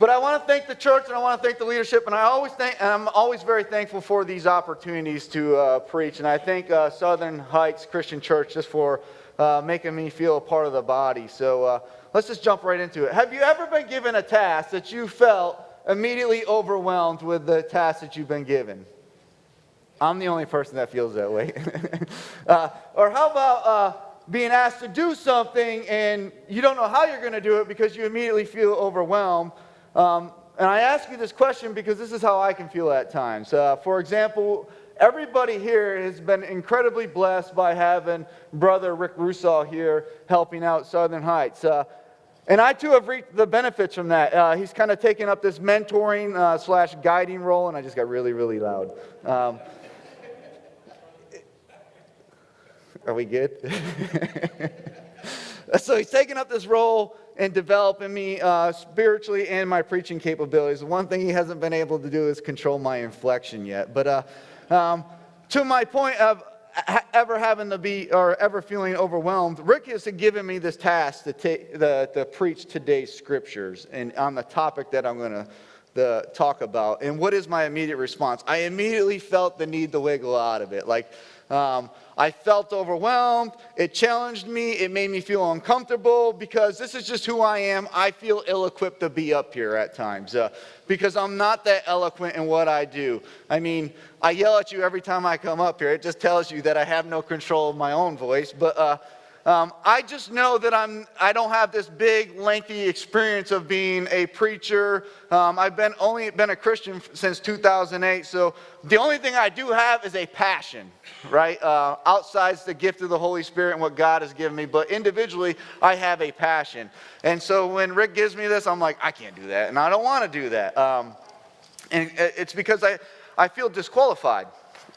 But I want to thank the church and I want to thank the leadership, and I'm always very thankful for these opportunities to preach. And I thank Southern Heights Christian Church just for making me feel a part of the body. So let's just jump right into it. Have you ever been given a task that you felt immediately overwhelmed with the task that you've been given? I'm the only person that feels that way. Or how about being asked to do something and you don't know how you're going to do it because you immediately feel overwhelmed? And I ask you this question because this is how I can feel at times. For example, everybody here has been incredibly blessed by having Brother Rick Russo here helping out Southern Heights. And I too have reaped the benefits from that. He's kind of taken up this mentoring slash guiding role, and I just got really, really loud. Are we good? So he's taken up this role and developing me spiritually and my preaching capabilities. The one thing he hasn't been able to do is control my inflection yet. But to my point of ever having to be or ever feeling overwhelmed, Rick has given me this task to preach today's scriptures and on the topic that I'm going to talk about. And what is my immediate response? I immediately felt the need to wiggle out of it. I felt overwhelmed. It challenged me. It made me feel uncomfortable because this is just who I am. I feel ill-equipped to be up here at times because I'm not that eloquent in what I do. I mean, I yell at you every time I come up here. It just tells you that I have no control of my own voice. But I just know that I don't have this big, lengthy experience of being a preacher. I've only been a Christian since 2008, so the only thing I do have is a passion, right? Outside the gift of the Holy Spirit and what God has given me, but individually, I have a passion. And so when Rick gives me this, I'm like, I can't do that, and I don't want to do that. And it's because I feel disqualified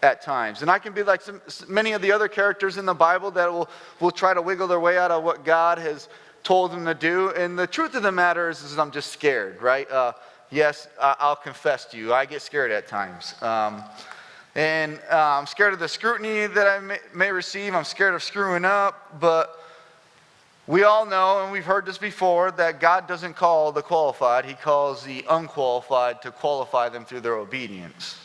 at times. And I can be like many of the other characters in the Bible that will try to wiggle their way out of what God has told them to do. And the truth of the matter is I'm just scared, right? Yes, I'll confess to you, I get scared at times. And I'm scared of the scrutiny that I may receive. I'm scared of screwing up. But we all know, and we've heard this before, that God doesn't call the qualified. He calls the unqualified to qualify them through their obedience.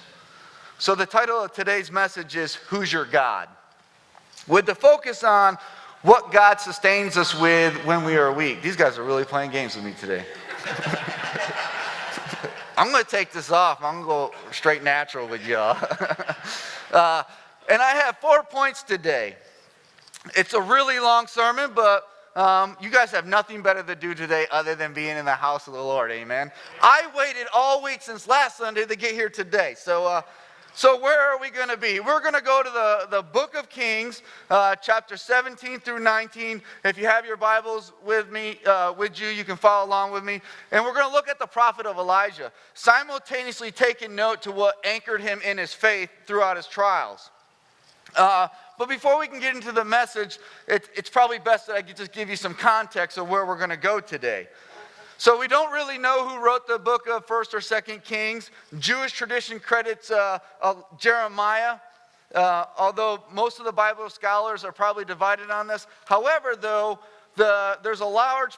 So the title of today's message is, Who's Your God? With the focus on what God sustains us with when we are weak. These guys are really playing games with me today. I'm going to take this off. I'm going to go straight natural with y'all. And I have 4 points today. It's a really long sermon, but you guys have nothing better to do today other than being in the house of the Lord, amen? I waited all week since last Sunday to get here today. So where are we going to be? We're going to go to the book of Kings, chapter 17 through 19. If you have your Bibles with you, you can follow along with me. And we're going to look at the prophet of Elijah, simultaneously taking note to what anchored him in his faith throughout his trials. But before we can get into the message, it's probably best that I could just give you some context of where we're going to go today. So we don't really know who wrote the book of 1st or 2nd Kings. Jewish tradition credits Jeremiah, although most of the Bible scholars are probably divided on this. However, though, there's a large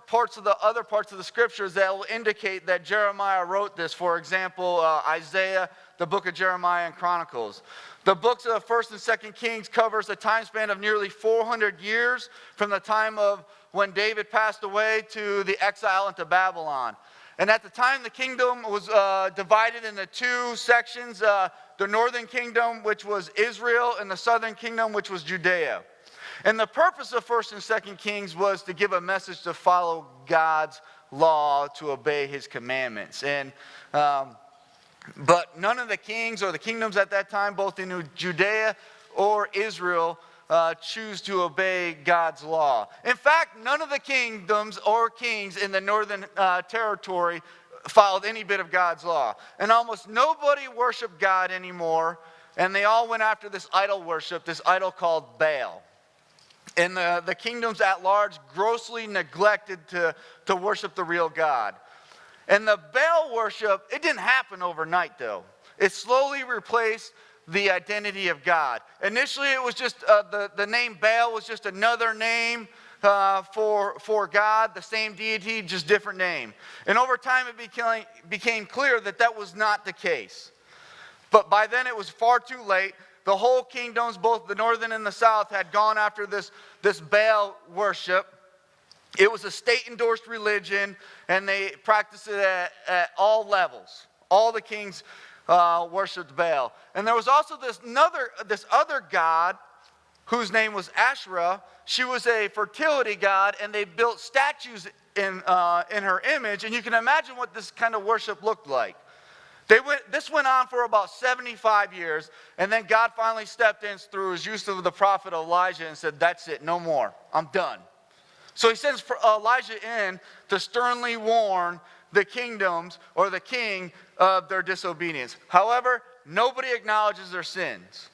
parts of the other parts of the scriptures that will indicate that Jeremiah wrote this. For example, Isaiah, the book of Jeremiah and Chronicles. The books of 1st and 2nd Kings covers a time span of nearly 400 years from the time of when David passed away to the exile into Babylon. And at the time, the kingdom was divided into 2 sections, the northern kingdom, which was Israel, and the southern kingdom, which was Judea. And the purpose of 1st and 2nd Kings was to give a message to follow God's law, to obey his commandments. And but none of the kings or the kingdoms at that time, both in Judea or Israel, choose to obey God's law. In fact, none of the kingdoms or kings in the northern territory followed any bit of God's law. And almost nobody worshiped God anymore, and they all went after this idol worship, this idol called Baal. And the kingdoms at large grossly neglected to worship the real God. And the Baal worship, it didn't happen overnight, though. It slowly replaced the identity of God. Initially, it was just the name Baal was just another name for God, the same deity, just different name. And over time it became clear that that was not the case. But by then it was far too late. The whole kingdoms, both the northern and the south, had gone after this Baal worship. It was a state-endorsed religion, and they practiced it at all levels. All the kings worshipped Baal. And there was also this other god whose name was Asherah. She was a fertility god, and they built statues in her image. And you can imagine what this kind of worship looked like. This went on for about 75 years, and then God finally stepped in through his use of the prophet Elijah and said, that's it, no more, I'm done. So he sends Elijah in to sternly warn the kingdoms or the king of their disobedience. However, nobody acknowledges their sins.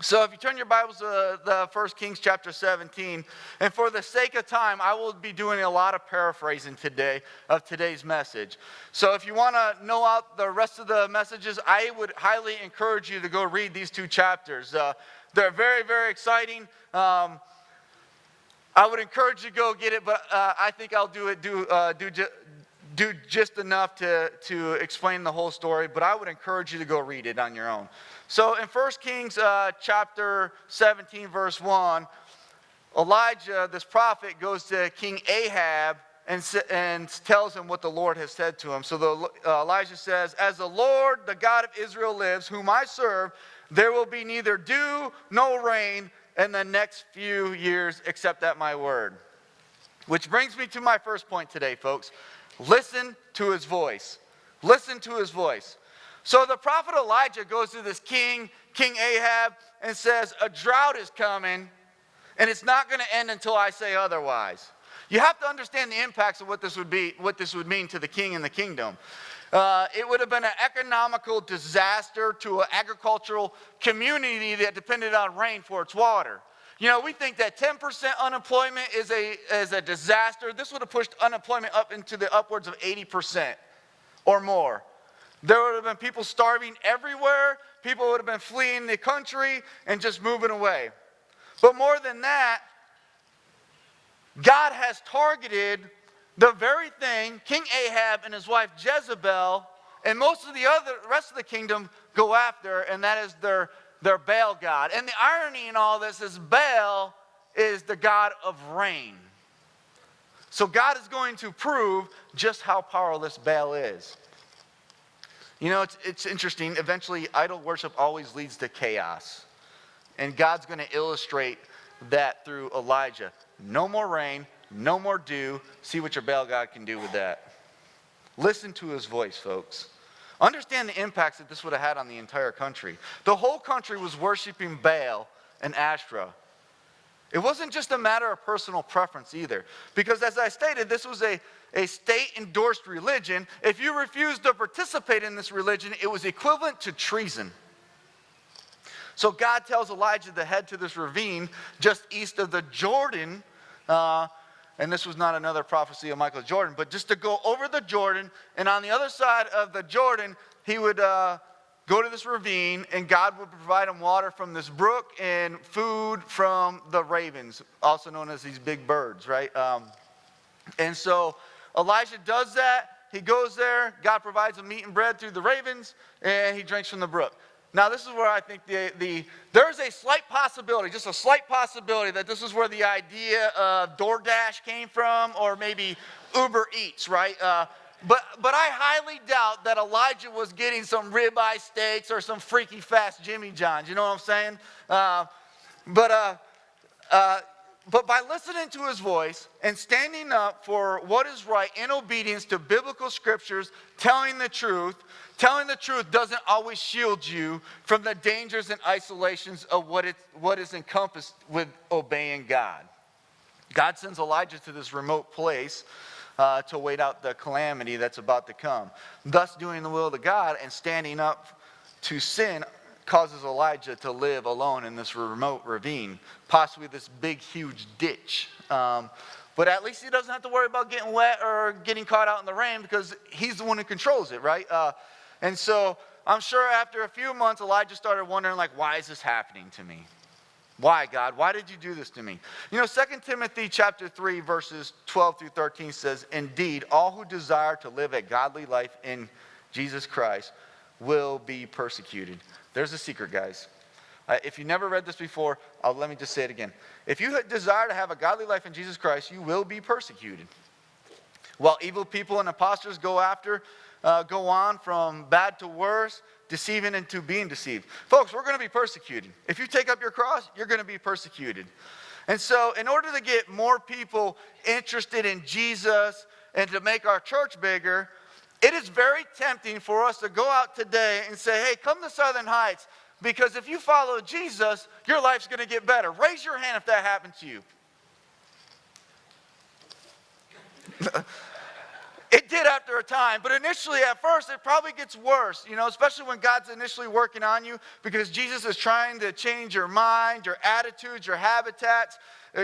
So if you turn your Bibles to the 1 Kings chapter 17, and for the sake of time, I will be doing a lot of paraphrasing today of today's message. So if you want to know out the rest of the messages, I would highly encourage you to go read these 2 chapters. They're very, very exciting. I would encourage you to go get it, but I think I'll do just enough to explain the whole story, but I would encourage you to go read it on your own. So in 1 Kings chapter 17, verse 1, Elijah, this prophet, goes to King Ahab and tells him what the Lord has said to him. So Elijah says, as the Lord, the God of Israel lives, whom I serve, there will be neither dew nor rain in the next few years except at my word. Which brings me to my first point today, folks. Listen to his voice. Listen to his voice. So the prophet Elijah goes to this King Ahab, and says, a drought is coming, and it's not going to end until I say otherwise. You have to understand the impacts of what this would mean to the king and the kingdom. It would have been an economical disaster to an agricultural community that depended on rain for its water. You know, we think that 10% unemployment is a disaster. This would have pushed unemployment up into the upwards of 80% or more. There would have been people starving everywhere. People would have been fleeing the country and just moving away. But more than that, God has targeted the very thing King Ahab and his wife Jezebel and most of the rest of the kingdom go after, and that is their Baal god. And the irony in all this is Baal is the god of rain. So God is going to prove just how powerless Baal is. You know, it's interesting. Eventually, idol worship always leads to chaos. And God's going to illustrate that through Elijah. No more rain, no more dew. See what your Baal god can do with that. Listen to his voice, folks. Understand the impacts that this would have had on the entire country. The whole country was worshiping Baal and Asherah. It wasn't just a matter of personal preference either. Because as I stated, this was a state-endorsed religion. If you refused to participate in this religion, it was equivalent to treason. So God tells Elijah to head to this ravine just east of the Jordan. And this was not another prophecy of Michael Jordan, but just to go over the Jordan. And on the other side of the Jordan, he would go to this ravine, and God would provide him water from this brook and food from the ravens, also known as these big birds, right? And so Elijah does that. He goes there. God provides him meat and bread through the ravens, and he drinks from the brook. Now, this is where I think there's a slight possibility, just a slight possibility, that this is where the idea of DoorDash came from, or maybe Uber Eats, right? But I highly doubt that Elijah was getting some ribeye steaks or some freaky fast Jimmy John's. You know what I'm saying? But by listening to his voice and standing up for what is right in obedience to biblical scriptures, telling the truth doesn't always shield you from the dangers and isolations of what is encompassed with obeying God. God sends Elijah to this remote place to wait out the calamity that's about to come. Thus, doing the will of God and standing up to sin causes Elijah to live alone in this remote ravine, possibly this big, huge ditch. But at least he doesn't have to worry about getting wet or getting caught out in the rain, because he's the one who controls it, right? And so I'm sure after a few months, Elijah started wondering, like, why is this happening to me? Why, God? Why did you do this to me? 2 Timothy chapter 3, verses 12 through 13 says, indeed, all who desire to live a godly life in Jesus Christ will be persecuted. There's a secret, guys. If you never read this before, let me just say it again. If you desire to have a godly life in Jesus Christ, you will be persecuted. While evil people and impostors go on from bad to worse, deceiving into being deceived. Folks, we're going to be persecuted. If you take up your cross, you're going to be persecuted. And so in order to get more people interested in Jesus and to make our church bigger, it is very tempting for us to go out today and say, hey, come to Southern Heights, because if you follow Jesus, your life's going to get better. Raise your hand if that happened to you. It did after a time, but initially at first it probably gets worse, especially when God's initially working on you, because Jesus is trying to change your mind, your attitudes, your habitats,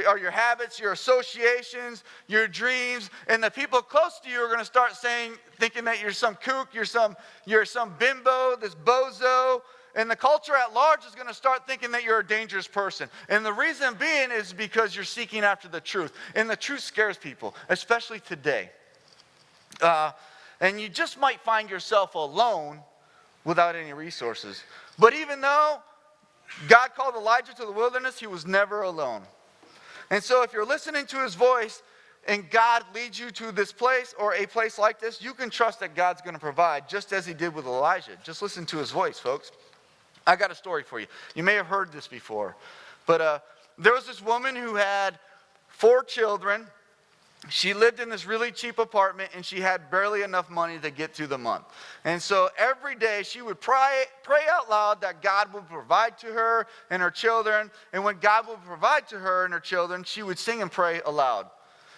or your habits, your associations, your dreams, and the people close to you are going to start thinking that you're some kook, you're some bimbo, this bozo, and the culture at large is going to start thinking that you're a dangerous person. And the reason being is because you're seeking after the truth, and the truth scares people, especially today. And you just might find yourself alone without any resources. But even though God called Elijah to the wilderness, he was never alone. And so if you're listening to his voice and God leads you to this place or a place like this, you can trust that God's going to provide, just as he did with Elijah. Just listen to his voice, folks. I got a story for you. You may have heard this before. But there was this woman who had 4 children. She lived in this really cheap apartment, and she had barely enough money to get through the month. And so every day she would pray out loud that God would provide to her and her children. And when God would provide to her and her children, she would sing and pray aloud.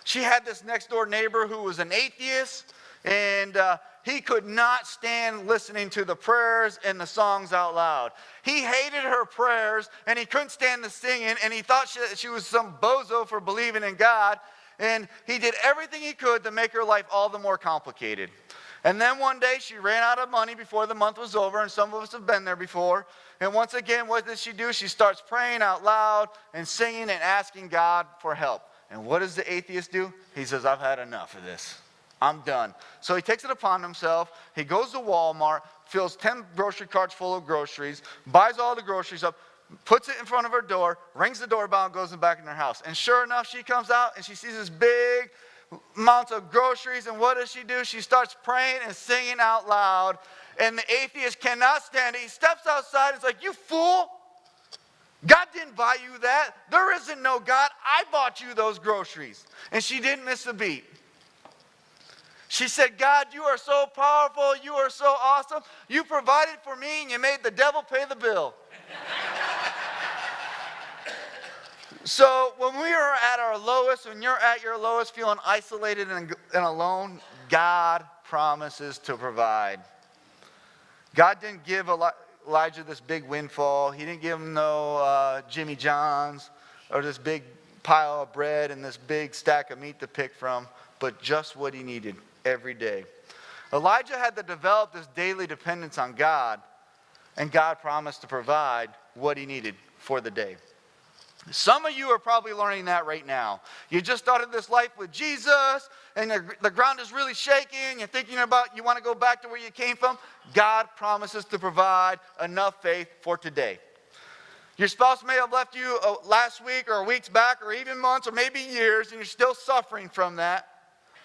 She had this next door neighbor who was an atheist, and he could not stand listening to the prayers and the songs out loud. He hated her prayers, and he couldn't stand the singing, and he thought she was some bozo for believing in God. And he did everything he could to make her life all the more complicated. And then one day she ran out of money before the month was over, and some of us have been there before. And once again, what does she do? She starts praying out loud and singing and asking God for help. And what does the atheist do? He says, I've had enough of this. I'm done. So he takes it upon himself. He goes to Walmart, fills 10 grocery carts full of groceries, buys all the groceries up, puts it in front of her door, rings the doorbell, and goes back in her house. And sure enough, she comes out and she sees this big amounts of groceries. And what does she do? She starts praying and singing out loud. And the atheist cannot stand it. He steps outside and is like, you fool. God didn't buy you that. There isn't no God. I bought you those groceries. And she didn't miss a beat. She said, God, you are so powerful. You are so awesome. You provided for me and you made the devil pay the bill. So when we are at our lowest, when you're at your lowest, feeling isolated and alone, God promises to provide. God didn't give Elijah this big windfall. He didn't give him no Jimmy John's or this big pile of bread and this big stack of meat to pick from, but just what he needed every day. Elijah had to develop this daily dependence on God, and God promised to provide what he needed for the day. Some of you are probably learning that right now. You just started this life with Jesus, and the ground is really shaking. You're thinking about you want to go back to where you came from. God promises to provide enough faith for today. Your spouse may have left you last week or weeks back or even months or maybe years, and you're still suffering from that.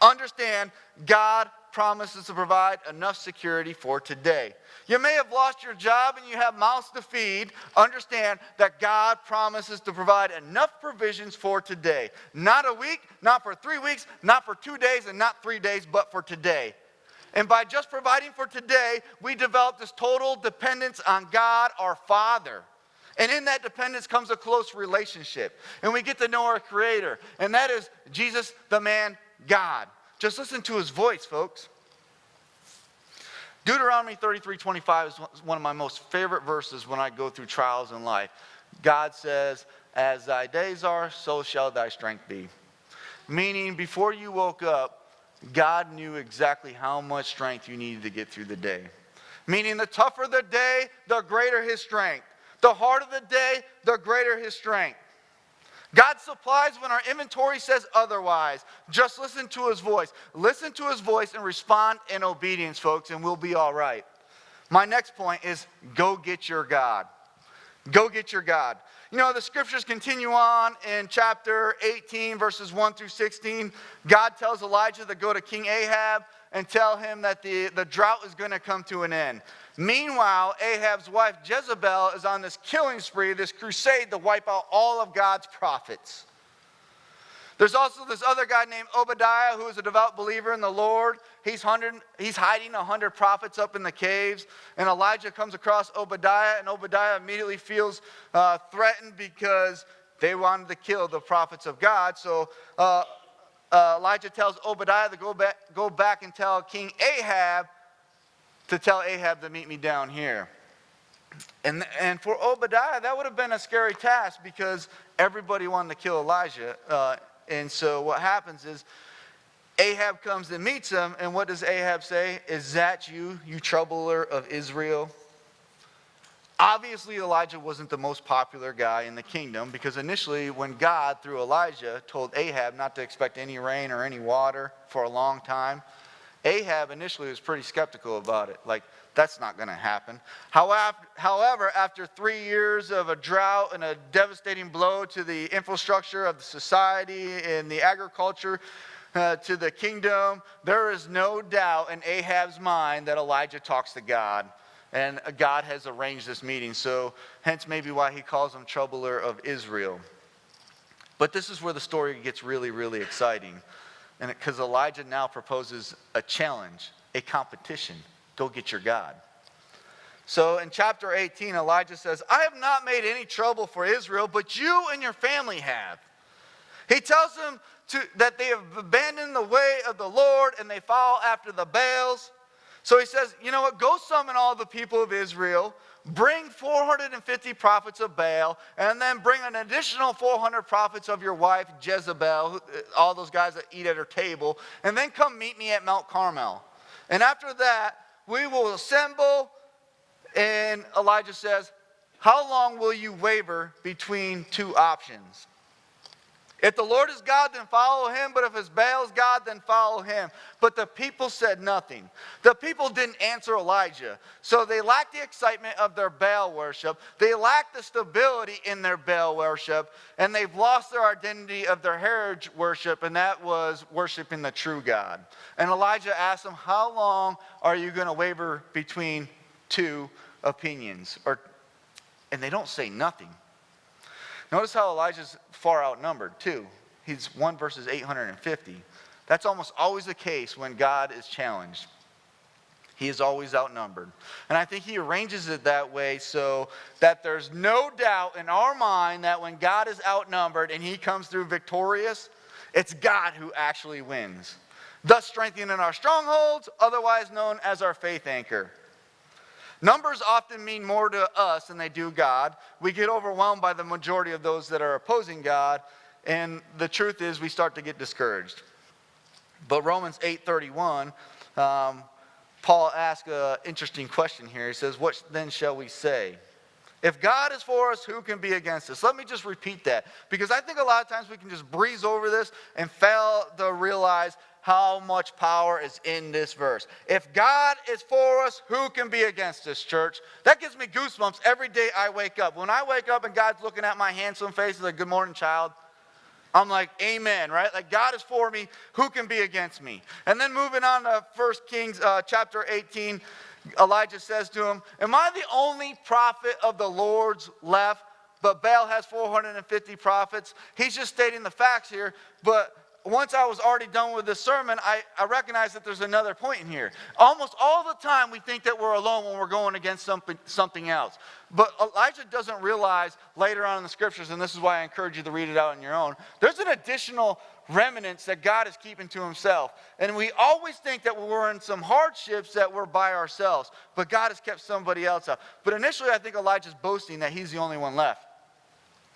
Understand, God promises to provide enough security for today. You may have lost your job and you have mouths to feed. Understand that God promises to provide enough provisions for today. Not a week, not for 3 weeks, not for 2 days, and not 3 days, but for today. And by just providing for today, we develop this total dependence on God, our Father. And in that dependence comes a close relationship. And we get to know our Creator. And that is Jesus, the man, God. Just listen to his voice, folks. Deuteronomy 33:25 is one of my most favorite verses when I go through trials in life. God says, as thy days are, so shall thy strength be. Meaning, before you woke up, God knew exactly how much strength you needed to get through the day. Meaning, the tougher the day, the greater his strength. The harder the day, the greater his strength. God supplies when our inventory says otherwise. Just listen to his voice. Listen to his voice and respond in obedience, folks, and we'll be all right. My next point is go get your God. Go get your God. You know, the scriptures continue on in chapter 18, verses 1 through 16. God tells Elijah to go to King Ahab and tell him that the drought is going to come to an end. Meanwhile, Ahab's wife Jezebel is on this killing spree, this crusade to wipe out all of God's prophets. There's also this other guy named Obadiah who is a devout believer in the Lord. He's hiding 100 prophets up in the caves. And Elijah comes across Obadiah, and Obadiah immediately feels threatened because they wanted to kill the prophets of God. So Elijah tells Obadiah to go back and tell King Ahab to tell Ahab to meet me down here. And for Obadiah, that would have been a scary task because everybody wanted to kill Elijah. And so what happens is Ahab comes and meets him, and what does Ahab say? Is that you troubler of Israel? Obviously, Elijah wasn't the most popular guy in the kingdom because initially when God, through Elijah, told Ahab not to expect any rain or any water for a long time, Ahab initially was pretty skeptical about it. Like, that's not going to happen. However, after 3 years of a drought and a devastating blow to the infrastructure of the society and the agriculture to the kingdom, there is no doubt in Ahab's mind that Elijah talks to God. And God has arranged this meeting. So hence maybe why he calls him troubler of Israel. But this is where the story gets really, really exciting. And because Elijah now proposes a challenge, a competition. Go get your God. So in chapter 18, Elijah says, I have not made any trouble for Israel, but you and your family have. He tells them that they have abandoned the way of the Lord and they follow after the Baals. So he says, you know what, go summon all the people of Israel, bring 450 prophets of Baal, and then bring an additional 400 prophets of your wife, Jezebel, all those guys that eat at her table, and then come meet me at Mount Carmel. And after that, we will assemble, and Elijah says, how long will you waver between two options? If the Lord is God, then follow him, but if it's Baal's God, then follow him. But the people said nothing. The people didn't answer Elijah. So they lacked the excitement of their Baal worship. They lacked the stability in their Baal worship, and they've lost their identity of their heritage worship, and that was worshiping the true God. And Elijah asked them, how long are you going to waver between two opinions? And they don't say nothing. Notice how Elijah's far outnumbered too. He's 1 versus 850. That's almost always the case when God is challenged. He is always outnumbered. And I think he arranges it that way so that there's no doubt in our mind that when God is outnumbered and he comes through victorious, it's God who actually wins. Thus strengthening our strongholds, otherwise known as our faith anchor. Numbers often mean more to us than they do God. We get overwhelmed by the majority of those that are opposing God, and the truth is we start to get discouraged. But Romans 8:31, Paul asks an interesting question here. He says, what then shall we say? If God is for us, who can be against us? Let me just repeat that, because I think a lot of times we can just breeze over this and fail to realize how much power is in this verse. If God is for us, who can be against us, church? That gives me goosebumps every day I wake up. When I wake up and God's looking at my handsome face, like, good morning, child, I'm like, amen, right? Like, God is for me, who can be against me? And then moving on to 1 Kings chapter 18, Elijah says to him, am I the only prophet of the Lord's left? But Baal has 450 prophets. He's just stating the facts here, but once I was already done with this sermon, I recognize that there's another point in here. Almost all the time we think that we're alone when we're going against something else. But Elijah doesn't realize later on in the scriptures, and this is why I encourage you to read it out on your own, there's an additional remnants that God is keeping to himself. And we always think that when we're in some hardships that we're by ourselves. But God has kept somebody else out. But initially I think Elijah's boasting that he's the only one left.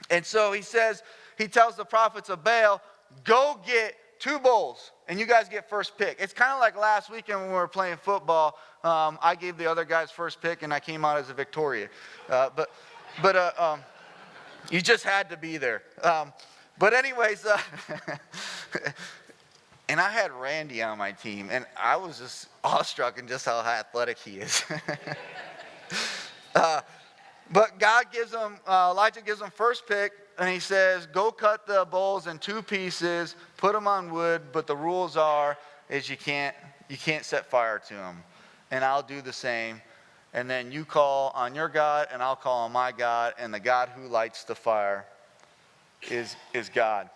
And so he tells the prophets of Baal, go get 2 bulls, and you guys get first pick. It's kind of like last weekend when we were playing football. I gave the other guys first pick, and I came out as a victorious. But But you just had to be there. But anyways, and I had Randy on my team, and I was just awestruck in just how athletic he is. But God gives him, Elijah gives him first pick, and he says, go cut the bulls in 2 pieces, put them on wood, but the rules is you can't set fire to them. And I'll do the same. And then you call on your God, and I'll call on my God, and the God who lights the fire is God.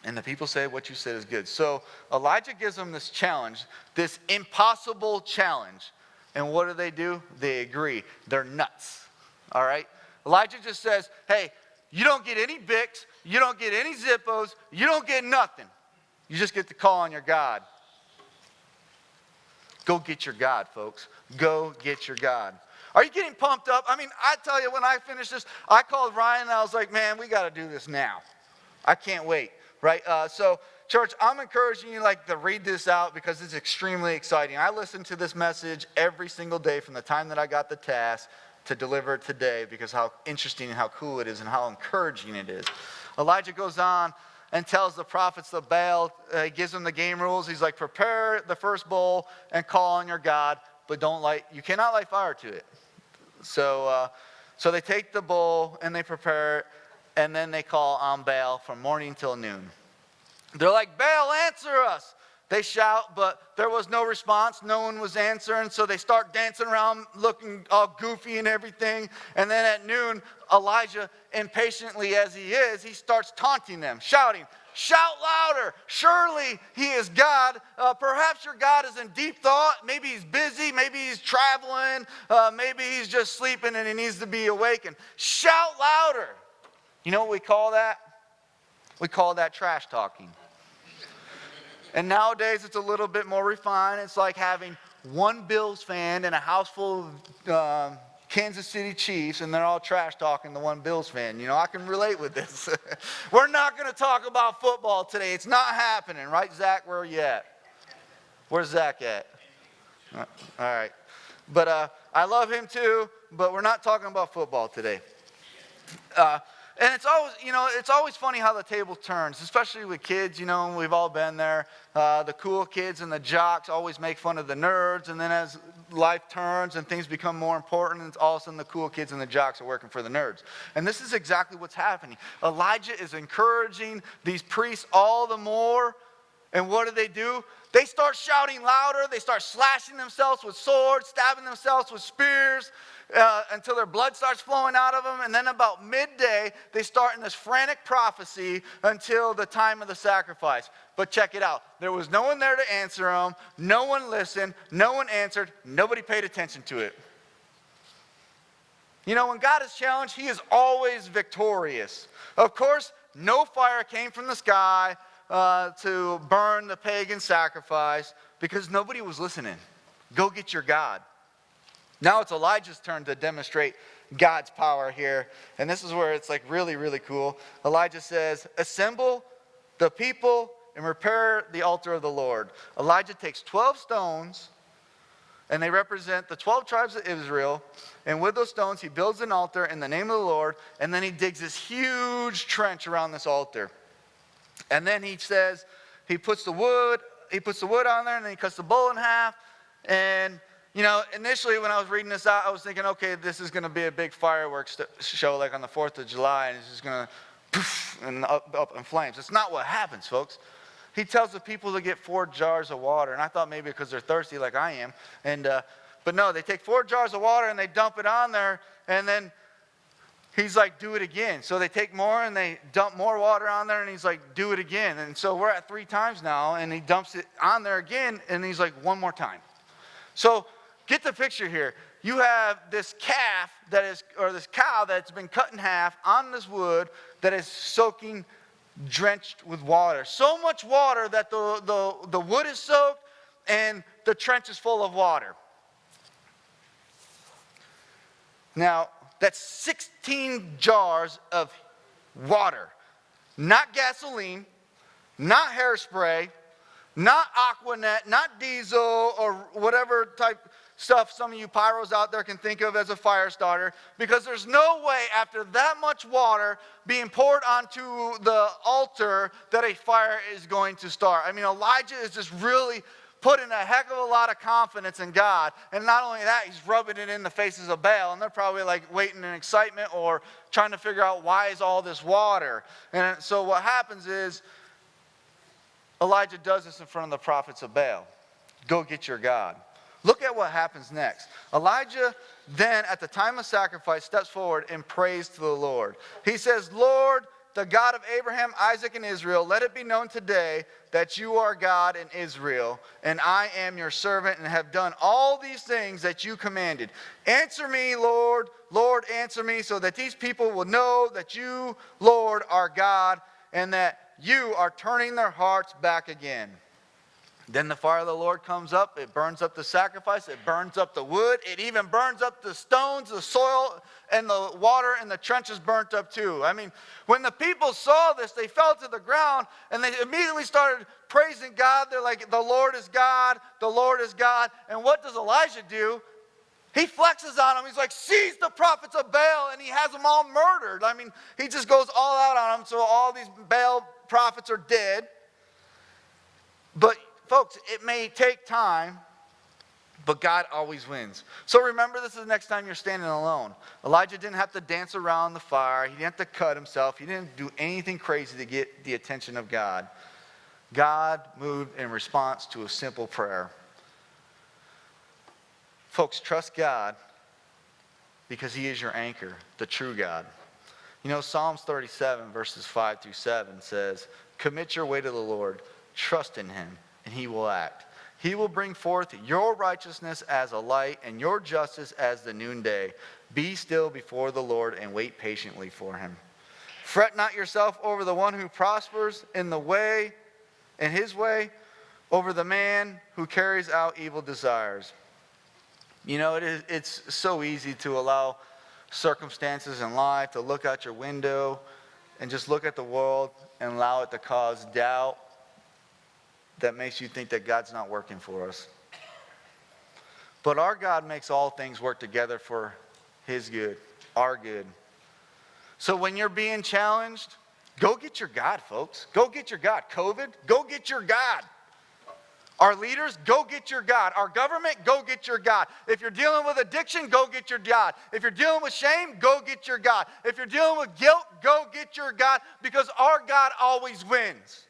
And the people say, what you said is good. So Elijah gives them this challenge, this impossible challenge. And what do? They agree. They're nuts. All right? Elijah just says, hey, you don't get any Bics, you don't get any Zippos, you don't get nothing. You just get to call on your God. Go get your God, folks. Go get your God. Are you getting pumped up? I mean, I tell you, when I finished this, I called Ryan and I was like, man, we got to do this now. I can't wait, right? So, church, I'm encouraging you to read this out because it's extremely exciting. I listen to this message every single day from the time that I got the task to deliver it today because how interesting and how cool it is and how encouraging it is. Elijah goes on and tells the prophets of Baal, he gives them the game rules. He's like, prepare the first bowl and call on your God, but you cannot light fire to it. So they take the bowl and they prepare it, and then they call on Baal from morning till noon. They're like, Baal, answer us. They shout, but there was no response. No one was answering, so they start dancing around, looking all goofy and everything. And then at noon, Elijah, impatiently as he is, he starts taunting them, shouting, shout louder. Surely he is God. Perhaps your God is in deep thought. Maybe he's busy. Maybe he's traveling. Maybe he's just sleeping and he needs to be awakened. Shout louder. You know what we call that? We call that trash talking. And nowadays it's a little bit more refined. It's like having one Bills fan in a house full of Kansas City Chiefs, and they're all trash talking the one Bills fan. You know, I can relate with this. We're not going to talk about football today. It's not happening, right, Zach? Where are you at? Where's Zach at? All right. But I love him too, but we're not talking about football today. And it's always funny how the table turns, especially with kids. We've all been there. The cool kids and the jocks always make fun of the nerds, and then as life turns and things become more important, all of a sudden the cool kids and the jocks are working for the nerds. And this is exactly what's happening. Elijah is encouraging these priests all the more. And what do? They start shouting louder. They start slashing themselves with swords, stabbing themselves with spears, until their blood starts flowing out of them. And then about midday, they start in this frantic prophecy until the time of the sacrifice. But check it out. There was no one there to answer them. No one listened. No one answered. Nobody paid attention to it. When God is challenged, he is always victorious. Of course, no fire came from the sky to burn the pagan sacrifice because nobody was listening. Go get your God. Now it's Elijah's turn to demonstrate God's power here. And this is where it's really, really cool. Elijah says, assemble the people and repair the altar of the Lord. Elijah takes 12 stones, and they represent the 12 tribes of Israel. And with those stones, he builds an altar in the name of the Lord. And then he digs this huge trench around this altar. And then he says, he puts the wood on there, and then he cuts the bull in half. And initially when I was reading this out, I was thinking, okay, this is going to be a big fireworks show like on the 4th of July, and it's just going to poof and up in flames. It's not what happens, folks. He tells the people to get 4 jars of water, and I thought maybe because they're thirsty like I am. But no, they take 4 jars of water and they dump it on there, and then he's like, do it again. So they take more and they dump more water on there, and he's like, do it again. And so we're at 3 times now, and he dumps it on there again, and he's like, one more time. So get the picture here. You have this this cow that's been cut in half on this wood that is soaking, drenched with water. So much water that the wood is soaked and the trench is full of water. Now, that's 16 jars of water. Not gasoline, not hairspray, Not Aquanet, not diesel, or whatever type stuff some of you pyros out there can think of as a fire starter, because there's no way after that much water being poured onto the altar that a fire is going to start. I mean, Elijah is just really putting a heck of a lot of confidence in God. And not only that, he's rubbing it in the faces of Baal. And they're probably like waiting in excitement or trying to figure out why is all this water. And so what happens is Elijah does this in front of the prophets of Baal. Go get your God. Look at what happens next. Elijah then, at the time of sacrifice, steps forward and prays to the Lord. He says, Lord, the God of Abraham, Isaac, and Israel, let it be known today that you are God in Israel, and I am your servant and have done all these things that you commanded. Answer me, Lord. Lord, answer me, so that these people will know that you, Lord, are God, and that you are turning their hearts back again. Then the fire of the Lord comes up. It burns up the sacrifice. It burns up the wood. It even burns up the stones, the soil, and the water in the trenches burnt up too. I mean, when the people saw this, they fell to the ground and they immediately started praising God. They're like, the Lord is God. The Lord is God. And what does Elijah do? He flexes on them. He's like, seize the prophets of Baal, and he has them all murdered. I mean, he just goes all out on them, so all these Baal prophets are dead. But folks, it may take time, but God always wins. So remember, this is the next time you're standing alone. Elijah didn't have to dance around the fire. He didn't have to cut himself. He didn't do anything crazy to get the attention of God. God moved in response to a simple prayer. Folks, trust God because he is your anchor, the true God. You know, Psalms 37, verses 5 through 7 says, commit your way to the Lord, trust in him, and he will act. He will bring forth your righteousness as a light and your justice as the noonday. Be still before the Lord and wait patiently for him. Fret not yourself over the one who prospers in his way, over the man who carries out evil desires. You know, it's so easy to allow circumstances in life to look out your window and just look at the world and allow it to cause doubt that makes you think that God's not working for us. But our God makes all things work together for his good, our good. So when you're being challenged, go get your God, folks. Go get your God. COVID, go get your God. Our leaders, go get your God. Our government, go get your God. If you're dealing with addiction, go get your God. If you're dealing with shame, go get your God. If you're dealing with guilt, go get your God, because our God always wins.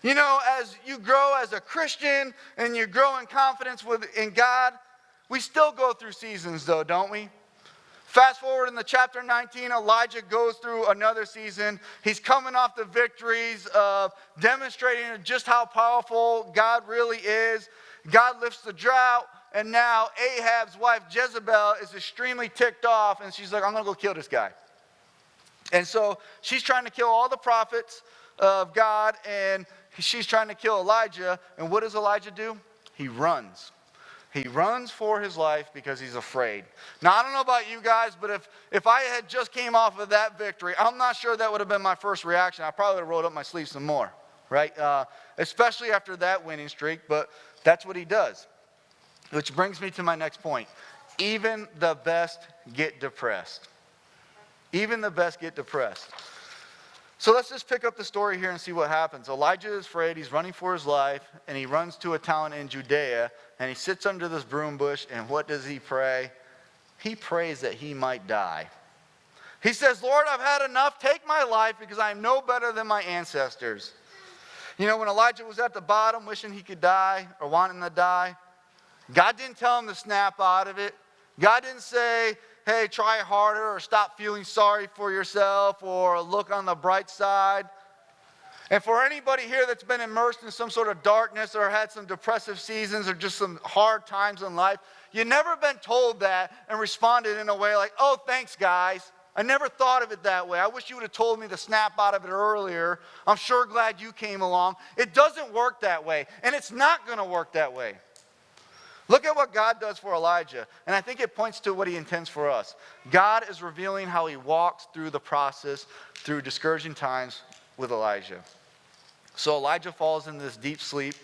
You know, as you grow as a Christian and you grow in confidence in God, we still go through seasons though, don't we? Fast forward in the chapter 19, Elijah goes through another season. He's coming off the victories of demonstrating just how powerful God really is. God lifts the drought, and now Ahab's wife Jezebel is extremely ticked off, and she's like, I'm going to go kill this guy. And so she's trying to kill all the prophets of God, and she's trying to kill Elijah. And what does Elijah do? He runs. He runs for his life because he's afraid. Now, I don't know about you guys, but if I had just came off of that victory, I'm not sure that would have been my first reaction. I probably would have rolled up my sleeves some more, right? Especially after that winning streak, but that's what he does. Which brings me to my next point. Even the best get depressed. Even the best get depressed. So let's just pick up the story here and see what happens. Elijah is afraid. He's running for his life, and he runs to a town in Judea, and he sits under this broom bush, and what does he pray? He prays that he might die. He says, Lord, I've had enough. Take my life because I am no better than my ancestors. You know, when Elijah was at the bottom wishing he could die or wanting to die, God didn't tell him to snap out of it. God didn't say, hey, try harder, or stop feeling sorry for yourself, or look on the bright side. And for anybody here that's been immersed in some sort of darkness or had some depressive seasons or just some hard times in life, you've never been told that and responded in a way like, oh, thanks, guys. I never thought of it that way. I wish you would have told me to snap out of it earlier. I'm sure glad you came along. It doesn't work that way, and it's not going to work that way. Look at what God does for Elijah, and I think it points to what he intends for us. God is revealing how he walks through the process through discouraging times with Elijah. So Elijah falls in this deep sleep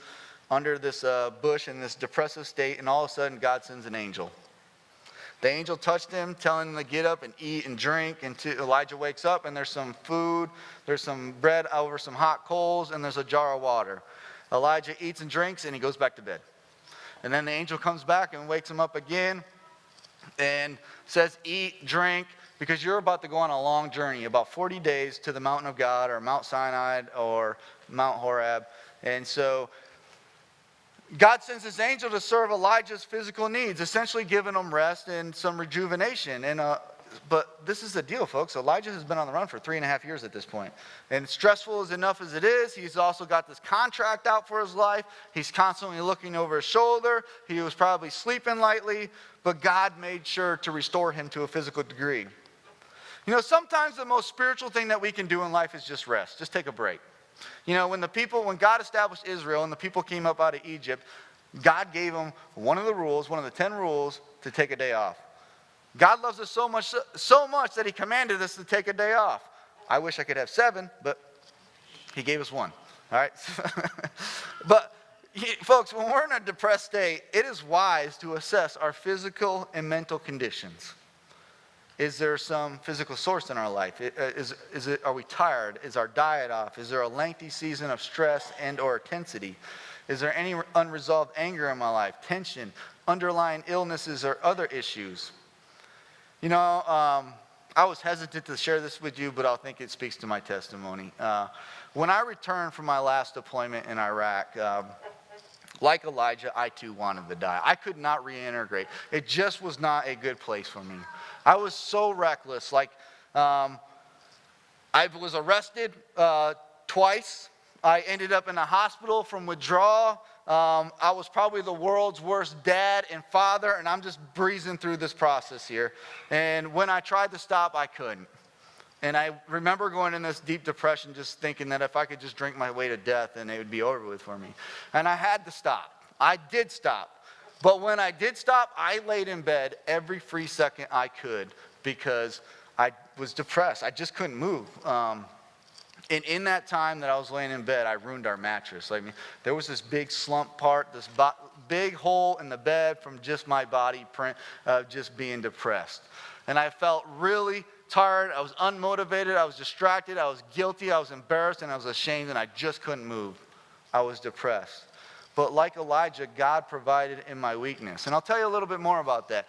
under this bush in this depressive state, and all of a sudden God sends an angel. The angel touched him, telling him to get up and eat and drink. And Elijah wakes up, and there's some food, there's some bread over some hot coals, and there's a jar of water. Elijah eats and drinks, and he goes back to bed. And then the angel comes back and wakes him up again and says, eat, drink, because you're about to go on a long journey, about 40 days to the mountain of God, or Mount Sinai, or Mount Horeb. And so God sends this angel to serve Elijah's physical needs, essentially giving him rest and some rejuvenation. But this is the deal, folks. Elijah has been on the run for 3.5 years at this point. And stressful as enough as it is, he's also got this contract out for his life. He's constantly looking over his shoulder. He was probably sleeping lightly, but God made sure to restore him to a physical degree. You know, sometimes the most spiritual thing that we can do in life is just rest. Just take a break. You know, when God established Israel and the people came up out of Egypt, God gave them one of the 10 rules, to take a day off. God loves us so much that he commanded us to take a day off. I wish I could have 7, but he gave us 1. All right? But, folks, when we're in a depressed state, it is wise to assess our physical and mental conditions. Is there some physical source in our life? Are we tired? Is our diet off? Is there a lengthy season of stress and or intensity? Is there any unresolved anger in my life, tension, underlying illnesses, or other issues? You know, I was hesitant to share this with you, but I think it speaks to my testimony. When I returned from my last deployment in Iraq, like Elijah, I too wanted to die. I could not reintegrate. It just was not a good place for me. I was so reckless. I was arrested twice. I ended up in a hospital from withdrawal. I was probably the world's worst dad and father, and I'm just breezing through this process here. And when I tried to stop, I couldn't. And I remember going in this deep depression, just thinking that if I could just drink my way to death, then it would be over with for me. And I had to stop. I did stop. But when I did stop, I laid in bed every free second I could because I was depressed. I just couldn't move. And in that time that I was laying in bed, I ruined our mattress. There was this big slump part, this big hole in the bed from just my body print of just being depressed. And I felt really tired. I was unmotivated. I was distracted. I was guilty. I was embarrassed, and I was ashamed, and I just couldn't move. I was depressed. But like Elijah, God provided in my weakness. And I'll tell you a little bit more about that.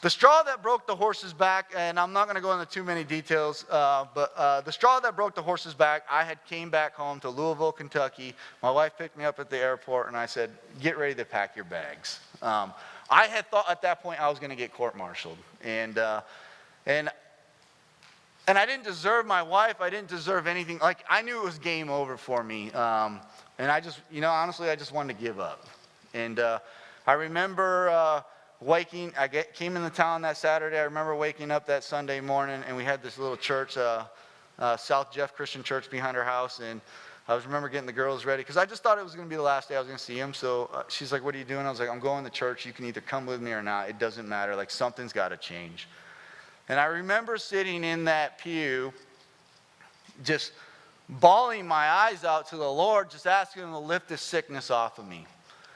The straw that broke the horse's back, and I'm not going to go into too many details, but the straw that broke the horse's back, I had came back home to Louisville, Kentucky. My wife picked me up at the airport, and I said, get ready to pack your bags. I had thought at that point I was going to get court-martialed. And I didn't deserve my wife. I didn't deserve anything. I knew it was game over for me. And I just, honestly, I just wanted to give up. And I remember came into town that Saturday. I remember waking up that Sunday morning, and we had this little church, South Jeff Christian Church behind our house. And I remember getting the girls ready because I just thought it was going to be the last day I was going to see them. So she's like, what are you doing? I was like, I'm going to church. You can either come with me or not. It doesn't matter. Something's got to change. And I remember sitting in that pew just bawling my eyes out to the Lord, just asking him to lift this sickness off of me.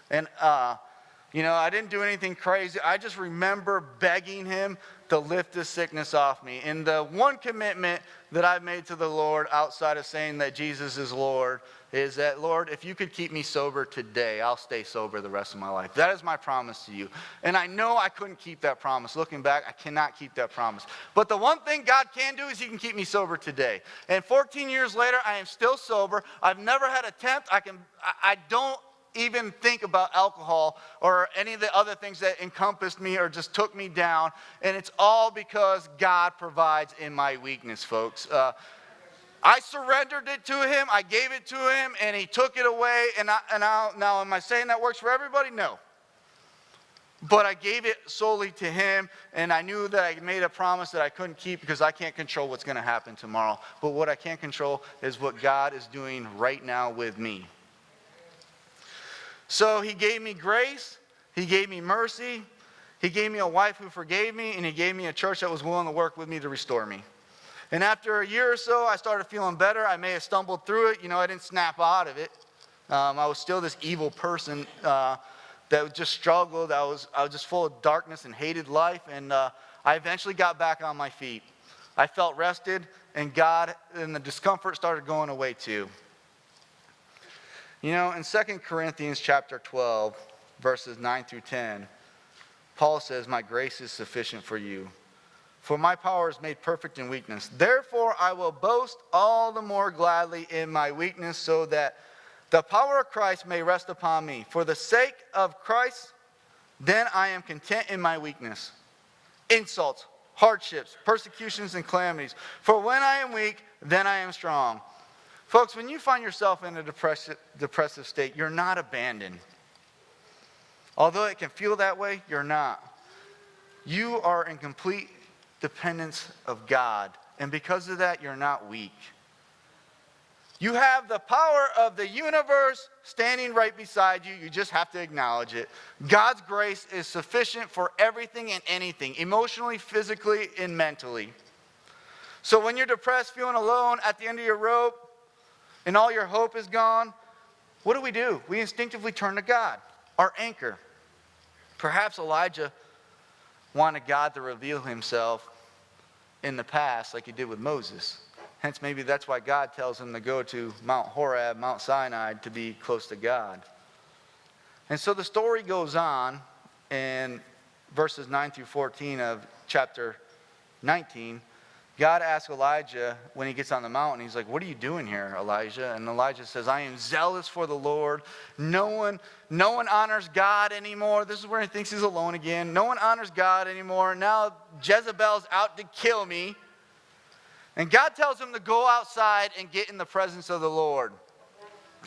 And, I didn't do anything crazy. I just remember begging him to lift this sickness off me. And the one commitment that I've made to the Lord outside of saying that Jesus is Lord is that, Lord, if you could keep me sober today, I'll stay sober the rest of my life. That is my promise to you. And I know I couldn't keep that promise. Looking back, I cannot keep that promise. But the one thing God can do is he can keep me sober today. And 14 years later, I am still sober. I've never had a tempt. I don't even think about alcohol or any of the other things that encompassed me or just took me down. And it's all because God provides in my weakness, folks. I surrendered it to him. I gave it to him, and he took it away. Now, am I saying that works for everybody? No. But I gave it solely to him, and I knew that I made a promise that I couldn't keep because I can't control what's going to happen tomorrow. But what I can control is what God is doing right now with me. So he gave me grace. He gave me mercy. He gave me a wife who forgave me, and he gave me a church that was willing to work with me to restore me. And after a year or so, I started feeling better. I may have stumbled through it. I didn't snap out of it. I was still this evil person that just struggled. I was just full of darkness and hated life. And I eventually got back on my feet. I felt rested, and the discomfort started going away too. In 2 Corinthians chapter 12, verses 9 through 10, Paul says, "My grace is sufficient for you. For my power is made perfect in weakness. Therefore I will boast all the more gladly in my weakness, so that the power of Christ may rest upon me. For the sake of Christ, then I am content in my weakness, insults, hardships, persecutions, and calamities. For when I am weak, then I am strong." Folks, when you find yourself in a depressive state, you're not abandoned. Although it can feel that way, you're not. You are in complete dependence of God. And because of that, you're not weak. You have the power of the universe standing right beside you. You just have to acknowledge it. God's grace is sufficient for everything and anything, emotionally, physically, and mentally. So when you're depressed, feeling alone at the end of your rope, and all your hope is gone, what do? We instinctively turn to God, our anchor. Perhaps Elijah wanted God to reveal himself in the past like he did with Moses. Hence, maybe that's why God tells him to go to Mount Horeb, Mount Sinai, to be close to God. And so the story goes on in verses 9 through 14 of chapter 19. God asks Elijah when he gets on the mountain, he's like, "What are you doing here, Elijah?" And Elijah says, "I am zealous for the Lord. No one honors God anymore." This is where he thinks he's alone again. No one honors God anymore. Now Jezebel's out to kill me. And God tells him to go outside and get in the presence of the Lord.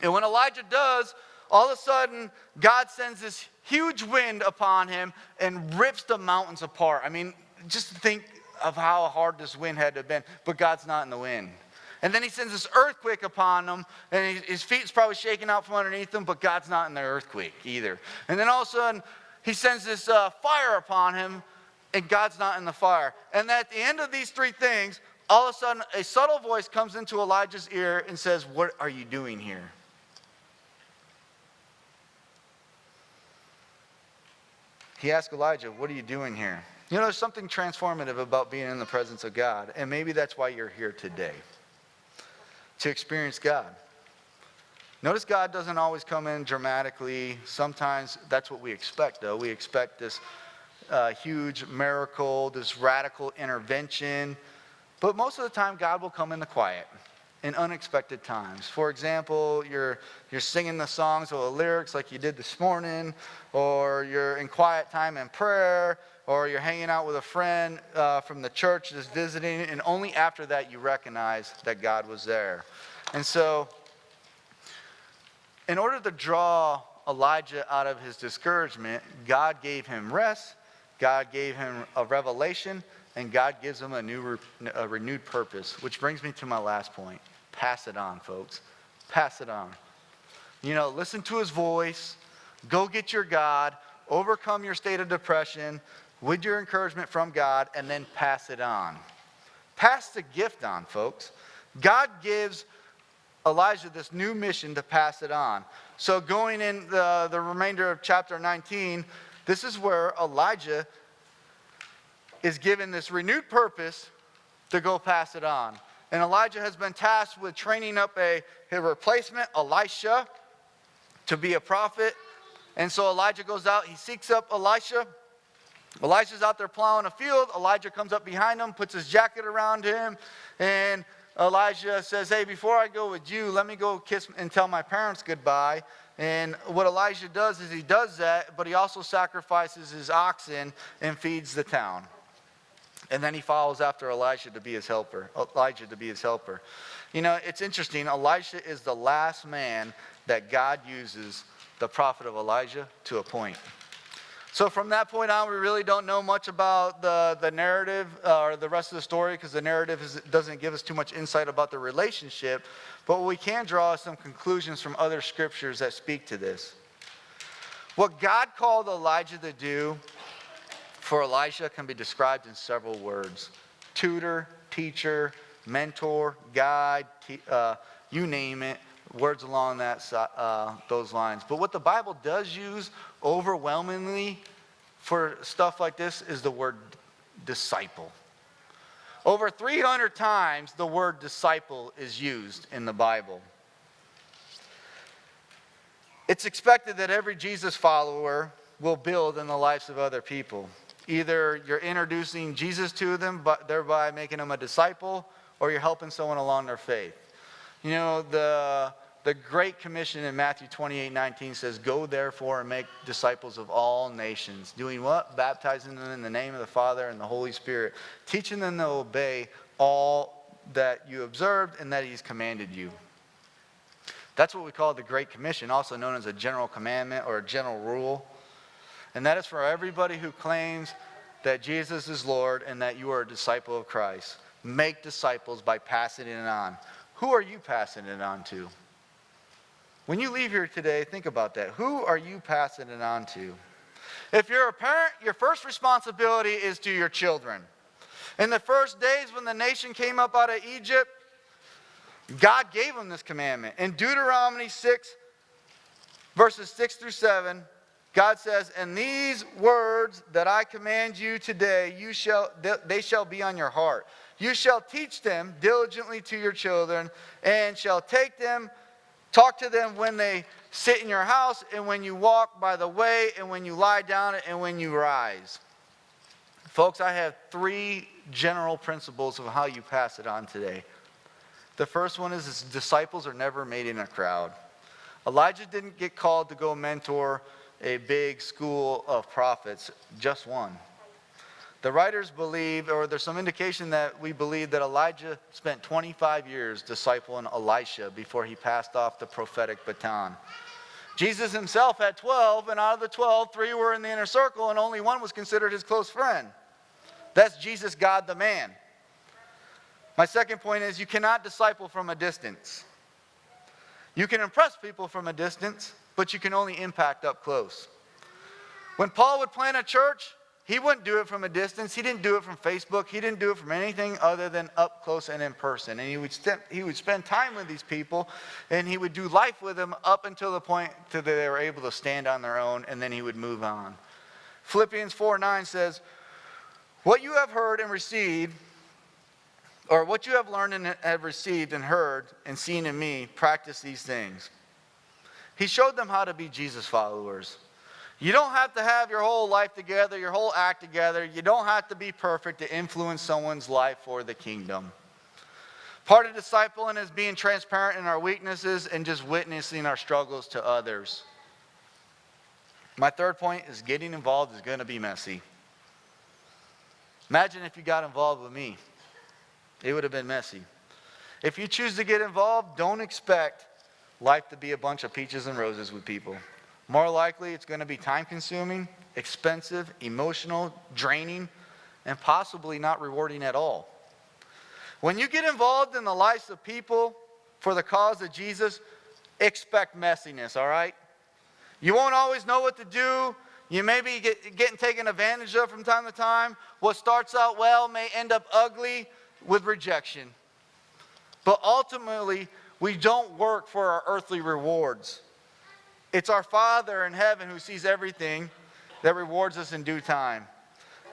And when Elijah does, all of a sudden, God sends this huge wind upon him and rips the mountains apart. I mean, just think of how hard this wind had to have been, but God's not in the wind. And then he sends this earthquake upon him, and his feet's probably shaking out from underneath him, but God's not in the earthquake either. And then all of a sudden, he sends this fire upon him, and God's not in the fire. And at the end of these three things, all of a sudden, a subtle voice comes into Elijah's ear and says, "What are you doing here?" He asked Elijah, "What are you doing here?" There's something transformative about being in the presence of God. And maybe that's why you're here today, to experience God. Notice God doesn't always come in dramatically. Sometimes that's what we expect, though. We expect this huge miracle, this radical intervention. But most of the time, God will come in the quiet, in unexpected times. For example, you're singing the songs or the lyrics like you did this morning, or you're in quiet time in prayer, or you're hanging out with a friend from the church just visiting, and only after that you recognize that God was there. And so, in order to draw Elijah out of his discouragement, God gave him rest, God gave him a revelation, and God gives him a renewed purpose. Which brings me to my last point. Pass it on, folks. Pass it on. Listen to his voice. Go get your God. Overcome your state of depression with your encouragement from God, and then pass it on. Pass the gift on, folks. God gives Elijah this new mission to pass it on. So going in the remainder of chapter 19, this is where Elijah is given this renewed purpose to go pass it on. And Elijah has been tasked with training up his replacement, Elisha, to be a prophet. And so Elijah goes out, he seeks up Elisha. Elisha's out there plowing a field. Elijah comes up behind him, puts his jacket around him, and Elijah says, "Hey, before I go with you, let me go kiss and tell my parents goodbye." And what Elijah does is he does that, but he also sacrifices his oxen and feeds the town. And then he follows after Elijah to be his helper. It's interesting. Elisha is the last man that God uses the prophet of Elijah to appoint. So from that point on, we really don't know much about the narrative or the rest of the story, because the narrative doesn't give us too much insight about the relationship. But we can draw some conclusions from other scriptures that speak to this. What God called Elijah to do for Elisha can be described in several words: tutor, teacher, mentor, guide, you name it, words along those lines. But what the Bible does use overwhelmingly for stuff like this is the word disciple. Over 300 times the word disciple is used in the Bible. It's expected that every Jesus follower will build in the lives of other people. Either you're introducing Jesus to them, but thereby making them a disciple, or you're helping someone along their faith. You know, the Great Commission in Matthew 28:19 says, "Go therefore and make disciples of all nations." Doing what? Baptizing them in the name of the Father and the Holy Spirit. Teaching them to obey all that you observed and that He's commanded you. That's what we call the Great Commission, also known as a general commandment or a general rule. And that is for everybody who claims that Jesus is Lord and that you are a disciple of Christ. Make disciples by passing it on. Who are you passing it on to? When you leave here today, think about that. Who are you passing it on to? If you're a parent, your first responsibility is to your children. In the first days when the nation came up out of Egypt, God gave them this commandment. In Deuteronomy 6, verses 6 through 7, God says, "And these words that I command you today, they shall be on your heart. You shall teach them diligently to your children, and shall talk to them when they sit in your house, and when you walk by the way, and when you lie down, and when you rise." Folks, I have 3 general principles of how you pass it on today. The first one is disciples are never made in a crowd. Elijah didn't get called to go mentor a big school of prophets, just one. The writers believe, or there's some indication that we believe that Elijah spent 25 years discipling Elisha before he passed off the prophetic baton. Jesus himself had 12, and out of the 12, 3 were in the inner circle, and only 1 was considered his close friend. That's Jesus, God the man. My second point is you cannot disciple from a distance. You can impress people from a distance, but you can only impact up close. When Paul would plant a church, he wouldn't do it from a distance. He didn't do it from Facebook. He didn't do it from anything other than up close and in person. And he would spend time with these people, and he would do life with them up until the point that they were able to stand on their own, and then he would move on. Philippians 4:9 says, "What you have heard and received, or what you have learned and have received and heard and seen in me, practice these things." He showed them how to be Jesus followers. You don't have to have your whole life together, your whole act together. You don't have to be perfect to influence someone's life for the kingdom. Part of discipling is being transparent in our weaknesses and just witnessing our struggles to others. My third point is getting involved is going to be messy. Imagine if you got involved with me. It would have been messy. If you choose to get involved, don't expect life to be a bunch of peaches and roses with people. More likely, it's going to be time-consuming, expensive, emotional, draining, and possibly not rewarding at all. When you get involved in the lives of people for the cause of Jesus, expect messiness, all right? You won't always know what to do. You may be getting taken advantage of from time to time. What starts out well may end up ugly with rejection. But ultimately, we don't work for our earthly rewards. It's our Father in heaven who sees everything that rewards us in due time.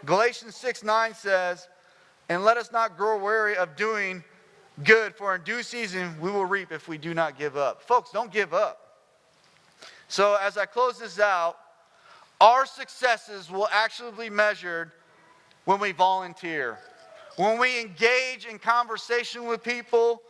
Galatians 6:9 says, "And let us not grow weary of doing good, for in due season we will reap if we do not give up." Folks, don't give up. So as I close this out, our successes will actually be measured when we volunteer, when we engage in conversation with people,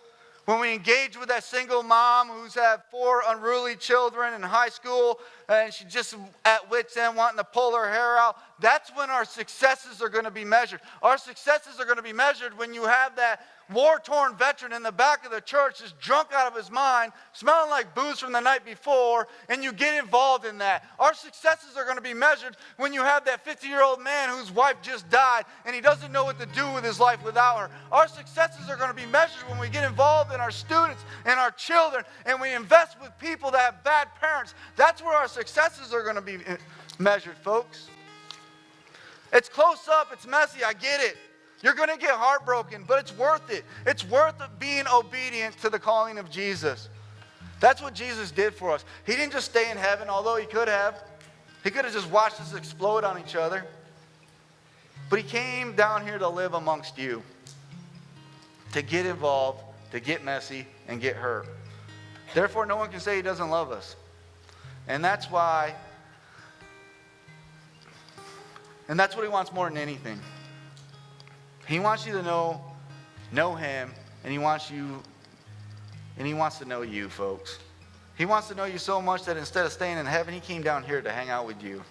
when we engage with that single mom who's had 4 unruly children in high school and she's just at wit's end wanting to pull her hair out. That's when our successes are going to be measured. Our successes are going to be measured when you have that war-torn veteran in the back of the church just drunk out of his mind, smelling like booze from the night before, and you get involved in that. Our successes are going to be measured when you have that 50-year-old man whose wife just died and he doesn't know what to do with his life without her. Our successes are going to be measured when we get involved in our students and our children and we invest with people that have bad parents. That's where our successes are going to be measured, folks. It's close up, it's messy, I get it. You're going to get heartbroken, but it's worth it. It's worth being obedient to the calling of Jesus. That's what Jesus did for us. He didn't just stay in heaven, although he could have. He could have just watched us explode on each other. But he came down here to live amongst you, to get involved, to get messy, and get hurt. Therefore, no one can say he doesn't love us. And that's why, and that's what he wants more than anything. He wants you to know him, and he wants to know you, folks. He wants to know you so much that instead of staying in heaven, he came down here to hang out with you.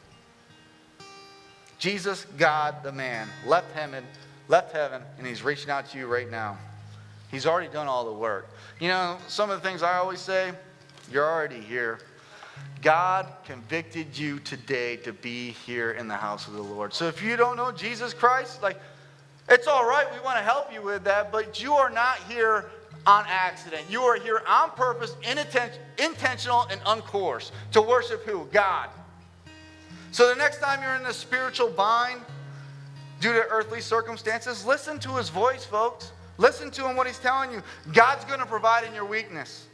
Jesus, God, the man, left heaven, and he's reaching out to you right now. He's already done all the work. You know, some of the things I always say, you're already here. God convicted you today to be here in the house of the Lord. So if you don't know Jesus Christ, it's all right. We want to help you with that, but you are not here on accident. You are here on purpose, intentional, and uncourse to worship who? God. So the next time you're in a spiritual bind due to earthly circumstances, listen to his voice, folks. Listen to him, what he's telling you. God's going to provide in your weakness.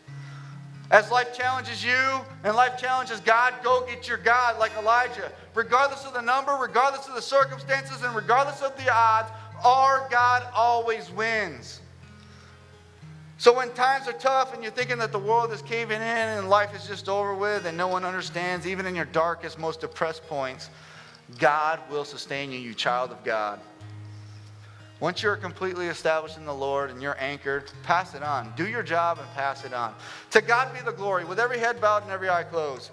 As life challenges you and life challenges God, go get your God like Elijah. Regardless of the number, regardless of the circumstances, and regardless of the odds, our God always wins. So when times are tough and you're thinking that the world is caving in and life is just over with and no one understands, even in your darkest, most depressed points, God will sustain you, you child of God. Once you're completely established in the Lord and you're anchored, pass it on. Do your job and pass it on. To God be the glory, with every head bowed and every eye closed.